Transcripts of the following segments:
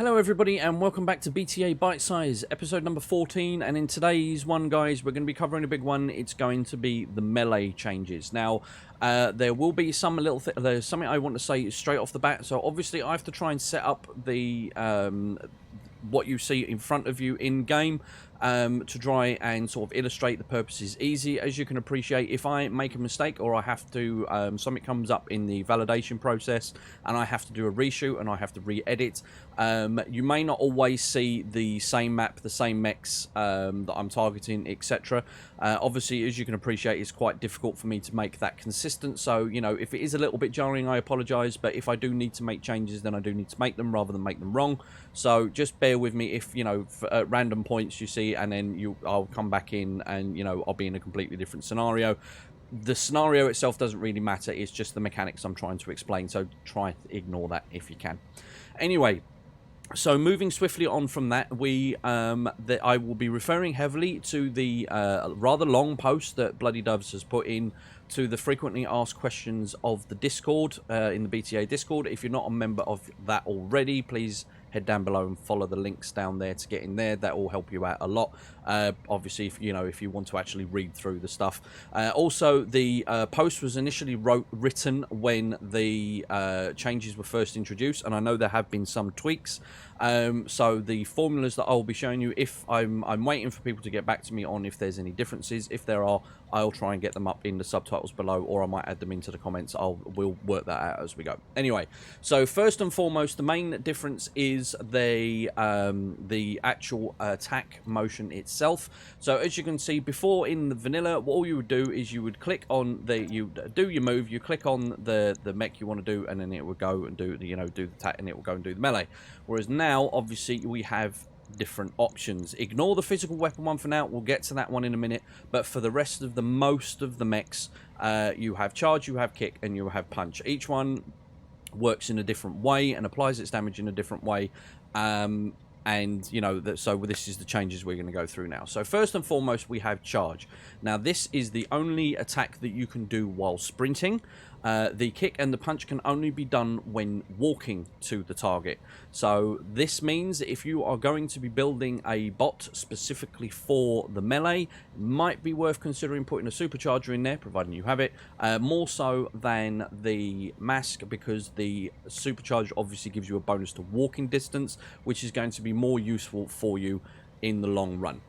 Hello everybody and welcome back to BTA Bite Size, episode number 14, and in today's one, guys, we're going to be covering a big one. It's going to be the melee changes. Now, there will be some there's something I want to say straight off the bat. So obviously I have to try and set up the what you see in front of you in game to try and sort of illustrate the purposes easy. As you can appreciate, if I make a mistake or I have to something comes up in the validation process and I have to do a reshoot and I have to re-edit, you may not always see the same map, the same mechs that I'm targeting, etc. Obviously, as you can appreciate, it's quite difficult for me to make that consistent. So, you know, if it is a little bit jarring, I apologize, but if I do need to make changes, then I do need to make them rather than make them wrong. So just bear with me if, you know, at random points you see, and then I'll come back in and, you know, I'll be in a completely different scenario. The scenario itself doesn't really matter. It's just the mechanics I'm trying to explain. So try to ignore that if you can. Anyway, so moving swiftly on from that, I will be referring heavily to the rather long post that Bloodydoves has put in to the frequently asked questions of the Discord, in the BTA Discord. If you're not a member of that already, please head down below and follow the links down there to get in there. That will help you out a lot. Obviously, if you want to actually read through the stuff. Also, the post was initially written when the changes were first introduced, and I know there have been some tweaks. So the formulas that I'll be showing you, if I'm waiting for people to get back to me on if there's any differences. If there are, I'll try and get them up in the subtitles below, or I might add them into the comments. We'll work that out as we go. Anyway, so first and foremost, the main difference is the actual attack motion itself. So as you can see, before in the vanilla, all you would do is you would click on you do your move, you click on the mech you want to do, and then it would go and do the attack, and it will go and do the melee. Whereas now, obviously, we have different options. Ignore the physical weapon one for now. We'll get to that one in a minute. But for the rest of most of the mechs, you have charge, you have kick, and you have punch. Each one works in a different way and applies its damage in a different way. And, you know, so this is the changes we're going to go through now. So first and foremost, we have charge. Now, this is the only attack that you can do while sprinting. The kick and the punch can only be done when walking to the target. So this means that if you are going to be building a bot specifically for the melee, it might be worth considering putting a supercharger in there, providing you have it, more so than the mask, because the supercharger obviously gives you a bonus to walking distance, which is going to be more useful for you in the long run.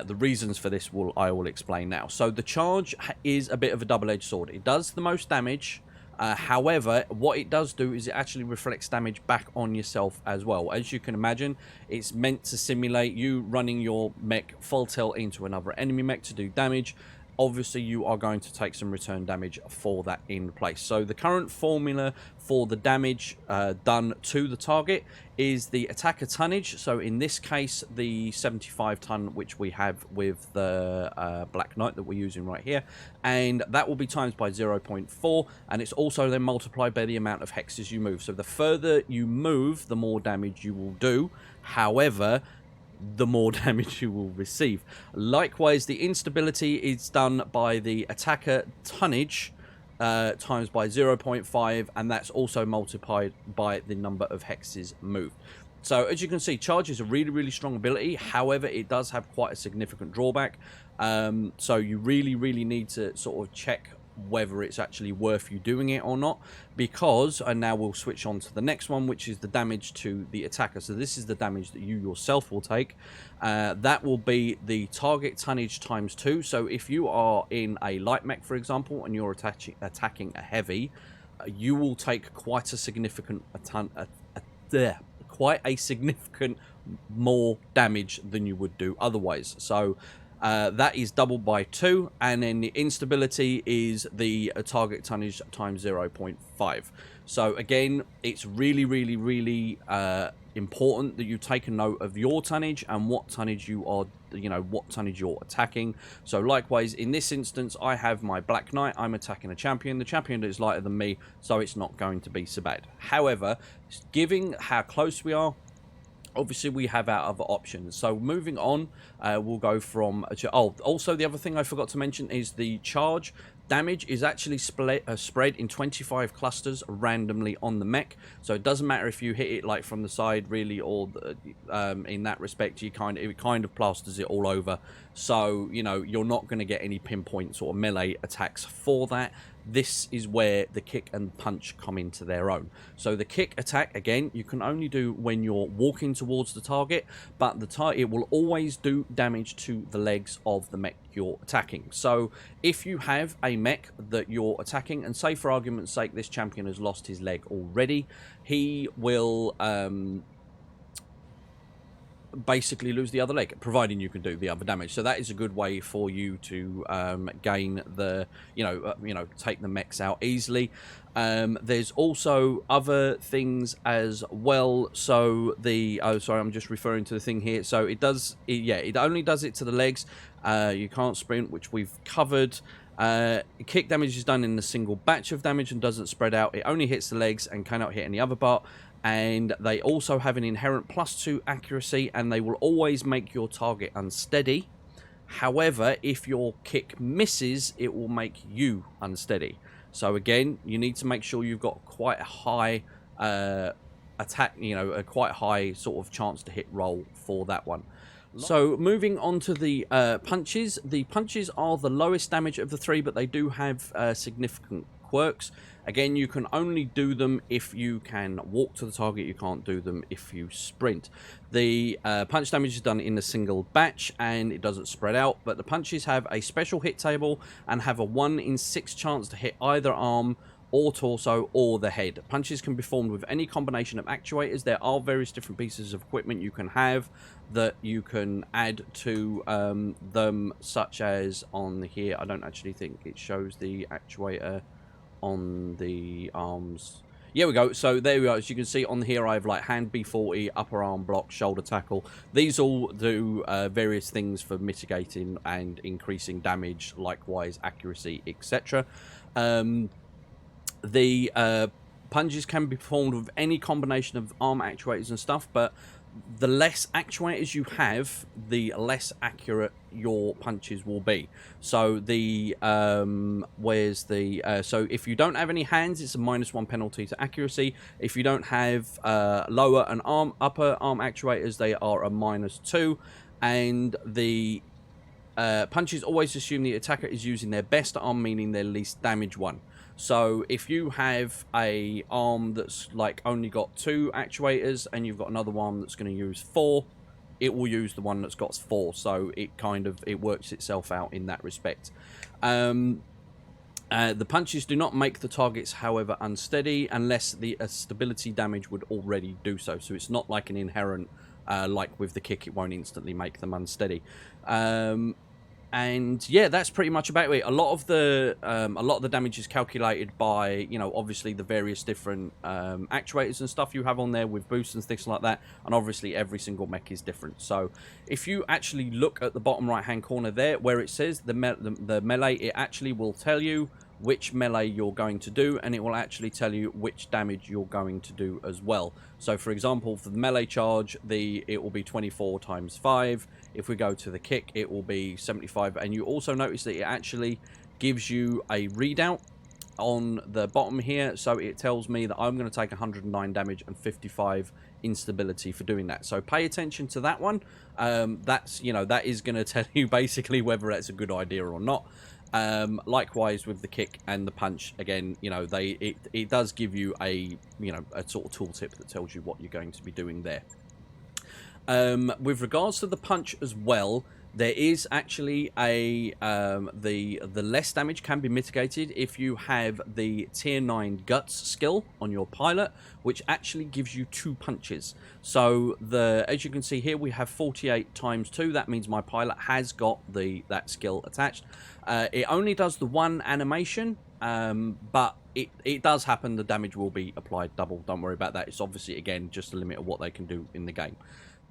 The reasons for this I will explain now. So the charge is a bit of a double-edged sword. It does the most damage. However, what it does do is it actually reflects damage back on yourself as well. As you can imagine, it's meant to simulate you running your mech full tilt into another enemy mech to do damage. Obviously, you are going to take some return damage for that in place. So the current formula for the damage done to the target is the attacker tonnage. So in this case, the 75 ton, which we have with the Black Knight that we're using right here. And that will be times by 0.4. And it's also then multiplied by the amount of hexes you move. So the further you move, the more damage you will do. However, the more damage you will receive. Likewise, the instability is done by the attacker tonnage times by 0.5, and that's also multiplied by the number of hexes moved. So as you can see, charge is a really, really strong ability. However, it does have quite a significant drawback. So you really, really need to sort of check whether it's actually worth you doing it or not, because, and now we'll switch on to the next one, which is the damage to the attacker. So this is the damage that you yourself will take. That will be the target tonnage times 2. So if you are in a light mech, for example, and you're attacking a heavy, you will take quite a significant more damage than you would do otherwise. So that is doubled by 2, and then the instability is the target tonnage times 0.5. So again, it's really, really, really important that you take a note of your tonnage and what tonnage you are, what tonnage you're attacking. So likewise, in this instance, I have my Black Knight. I'm attacking a champion. The champion is lighter than me, so it's not going to be so bad. However, given how close we are, obviously we have our other options. So moving on, we'll go from also the other thing I forgot to mention is the charge. Damage is actually spread in 25 clusters randomly on the mech, so it doesn't matter if you hit it like from the side really, or in that respect it kind of plasters it all over. So you know, you're not going to get any pinpoint sort of melee attacks for that. This is where the kick and punch come into their own. So the kick attack, again, you can only do when you're walking towards the target, but it will always do damage to the legs of the mech you're attacking. So if you have a mech that you're attacking, and say for argument's sake this champion has lost his leg already, he will basically lose the other leg, providing you can do the other damage. So that is a good way for you to gain the, take the mechs out easily. There's also other things as well. So the sorry, I'm just referring to the thing here. So it only does it to the legs. You can't sprint, which we've covered. Kick damage is done in a single batch of damage and doesn't spread out. It only hits the legs and cannot hit any other part. And they also have an inherent +2 accuracy, and they will always make your target unsteady. However, if your kick misses, it will make you unsteady. So again, you need to make sure you've got quite a high attack, a quite high sort of chance to hit roll for that one. So moving on to the punches. The punches are the lowest damage of the three, but they do have significant quirks. Again, you can only do them if you can walk to the target. You can't do them if you sprint. The punch damage is done in a single batch and it doesn't spread out, but the punches have a special hit table and have a 1 in 6 chance to hit either arm or torso or the head. Punches can be formed with any combination of actuators. There are various different pieces of equipment you can have that you can add to them, such as on here. I don't actually think it shows the actuator on the arms. Yeah, we go. So there we go. As you can see on here, I have like hand B40, upper arm block, shoulder tackle. These all do various things for mitigating and increasing damage, likewise accuracy, etc. The punches can be performed with any combination of arm actuators and stuff, but the less actuators you have, the less accurate your punches will be. So the so if you don't have any hands, it's a -1 penalty to accuracy. If you don't have lower and upper arm actuators, they are a -2. And the punches always assume the attacker is using their best arm, meaning their least damaged one. So if you have a arm that's like only got 2 actuators and you've got another arm that's going to use 4, it will use the one that's got 4. So it works itself out in that respect. The punches do not make the targets, however, unsteady unless the stability damage would already do so. So it's not like an inherent, like with the kick, it won't instantly make them unsteady. And yeah, that's pretty much about it. A lot of the damage is calculated by, obviously the various different actuators and stuff you have on there with boosts and things like that. And obviously every single mech is different. So if you actually look at the bottom right hand corner there where it says the melee, it actually will tell you which melee you're going to do, and it will actually tell you which damage you're going to do as well. So for example, for the melee charge, it will be 24 times 5. If we go to the kick, it will be 75. And you also notice that it actually gives you a readout on the bottom here. So it tells me that I'm going to take 109 damage and 55 instability for doing that. So pay attention to that one. That is going to tell you basically whether that's a good idea or not. Likewise with the kick and the punch, again, it does give you a sort of tooltip that tells you what you're going to be doing there. With regards to the punch as well, there is actually the less damage can be mitigated if you have the tier 9 guts skill on your pilot, which actually gives you 2 punches. So as you can see here, we have 48 times 2. That means my pilot has got that skill attached. It only does the 1 animation, but it does happen. The damage will be applied double. Don't worry about that. It's obviously, again, just a limit of what they can do in the game.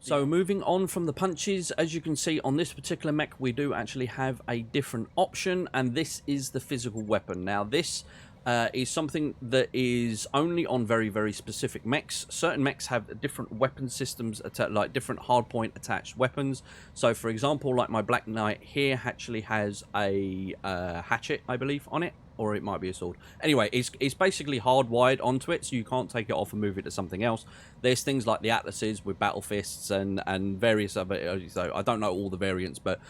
So moving on from the punches, as you can see on this particular mech, we do actually have a different option, and this is the physical weapon. Now this is something that is only on very, very specific mechs. Certain mechs have different weapon systems, like different hardpoint attached weapons. So, for example, like my Black Knight here actually has a hatchet, I believe, on it. Or it might be a sword. Anyway, it's basically hardwired onto it, so you can't take it off and move it to something else. There's things like the Atlases with battle fists and various other... So I don't know all the variants, but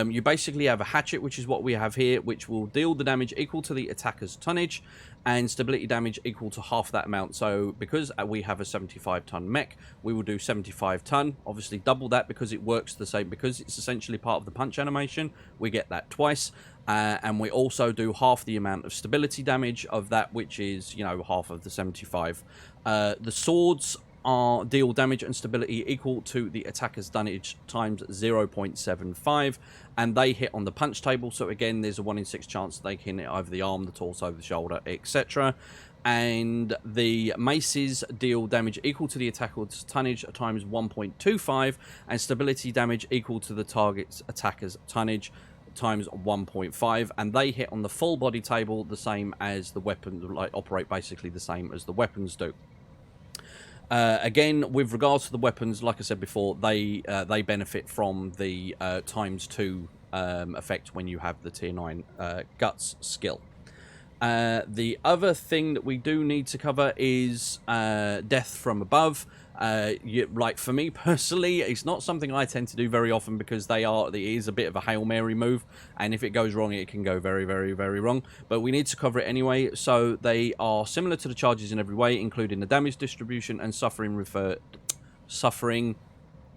you basically have a hatchet, which is what we have here, which will deal the damage equal to the attacker's tonnage and stability damage equal to half that amount. So because we have a 75-ton mech, we will do 75 ton. Obviously double that because it works the same. Because it's essentially part of the punch animation, we get that twice. And we also do half the amount of stability damage of that, which is, you know, half of the 75. The swords deal damage and stability equal to the attacker's damage times 0.75, and they hit on the punch table. So again, there's a 1 in 6 chance they can hit over the arm, the torso, the shoulder, etc. And the maces deal damage equal to the attacker's tonnage times 1.25, and stability damage equal to the target's attacker's tonnage times 1.5, and they hit on the full body table the same as the weapons, like operate basically the same as the weapons do. Again, with regards to the weapons, like I said before, they benefit from the ×2 effect when you have the tier 9 guts skill. The other thing that we do need to cover is death from above. Like for me personally, it's not something I tend to do very often because it is a bit of a Hail Mary move, and if it goes wrong, it can go very, very, very wrong. But we need to cover it anyway. So they are similar to the charges in every way, including the damage distribution and suffering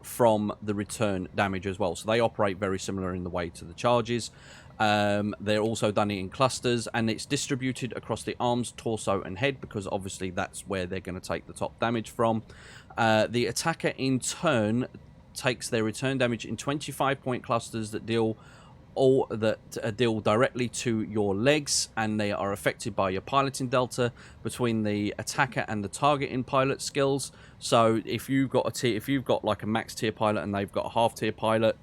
from the return damage as well. So they operate very similar in the way to the charges. They're also done in clusters, and it's distributed across the arms, torso, and head because obviously that's where they're going to take the top damage from. The attacker in turn takes their return damage in 25-point clusters that deal directly to your legs, and they are affected by your piloting delta between the attacker and the target in pilot skills. So if you've got like a max tier pilot and they've got a half tier pilot,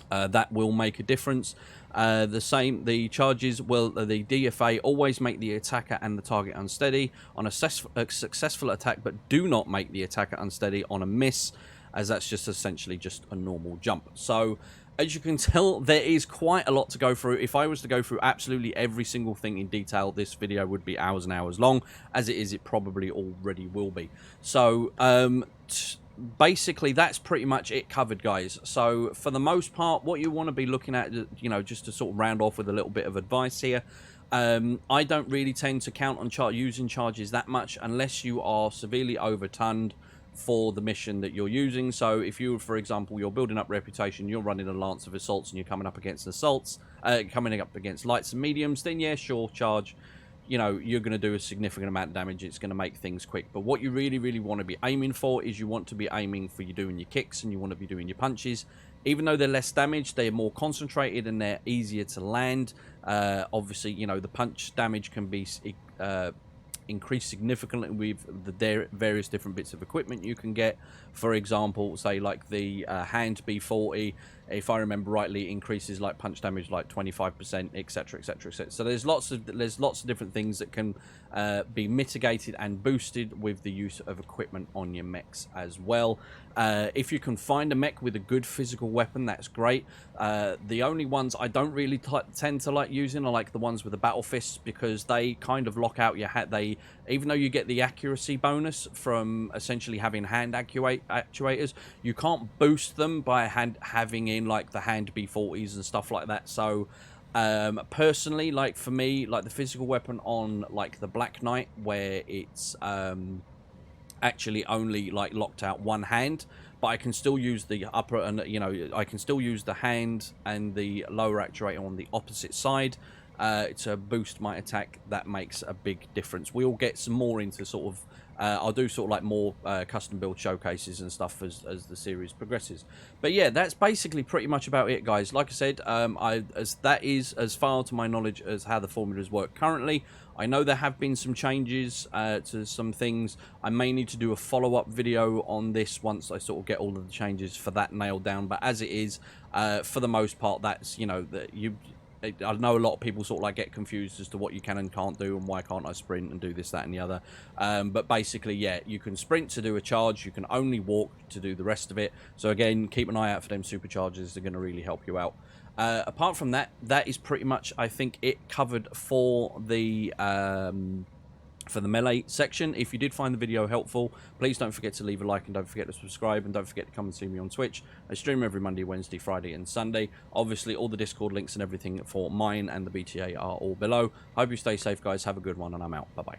that will make a difference. The charges will, the DFA always make the attacker and the target unsteady on a successful attack, but do not make the attacker unsteady on a miss, as that's just essentially just a normal jump. So as you can tell, there is quite a lot to go through. If I was to go through absolutely every single thing in detail, this video would be hours and hours long. As it is, it probably already will be. So basically that's pretty much it covered, guys. So for the most part, what you want to be looking at, you know, just to sort of round off with a little bit of advice here, I don't really tend to count on using charges that much unless you are severely overtonned for the mission that you're using. So if you, for example, you're building up reputation, you're running a lance of assaults and you're coming up against lights and mediums, then yeah, sure, charge. You know, you're going to do a significant amount of damage. It's going to make things quick. But what you really, really want to be aiming for is you want to be aiming for you doing your kicks and you want to be doing your punches. Even though they're less damage, they're more concentrated and they're easier to land. Obviously, you know, the punch damage can be increased significantly with the various different bits of equipment you can get. For example, say like the hand B40, if I remember rightly, increases like punch damage like 25%, etc, etc, etc. So there's lots of different things that can be mitigated and boosted with the use of equipment on your mechs as well. If you can find a mech with a good physical weapon, that's great. The only ones I don't really tend to like using are like the ones with the battle fists, because they kind of lock out your hat. Even though you get the accuracy bonus from essentially having hand actuators, you can't boost them by having in like the hand B40s and stuff like that. So personally, like for me, like the physical weapon on like the Black Knight, where it's actually only like locked out one hand, but I can still use the upper, and you know, I can still use the hand and the lower actuator on the opposite side to boost my attack. That makes a big difference. We'll get some more into sort of I'll do sort of like more custom build showcases and stuff as the series progresses. But yeah, that's basically pretty much about it, guys. Like I said, that is as far to my knowledge as how the formulas work currently. I know there have been some changes to some things. I may need to do a follow-up video on this once I sort of get all of the changes for that nailed down. But as it is, for the most part, that's, you know, that I know a lot of people sort of like get confused as to what you can and can't do, and why can't I sprint and do this, that, and the other. But basically, yeah, you can sprint to do a charge. You can only walk to do the rest of it. So again, keep an eye out for them supercharges. They're going to really help you out. Apart from that, that is pretty much, I think, it covered for the melee section. If you did find the video helpful, please don't forget to leave a like and don't forget to subscribe, and don't forget to come and see me on Twitch. I stream every Monday, Wednesday, Friday and Sunday. Obviously all the Discord links and everything for mine and the BTA are all below. Hope you stay safe, guys. Have a good one, and I'm out. Bye bye.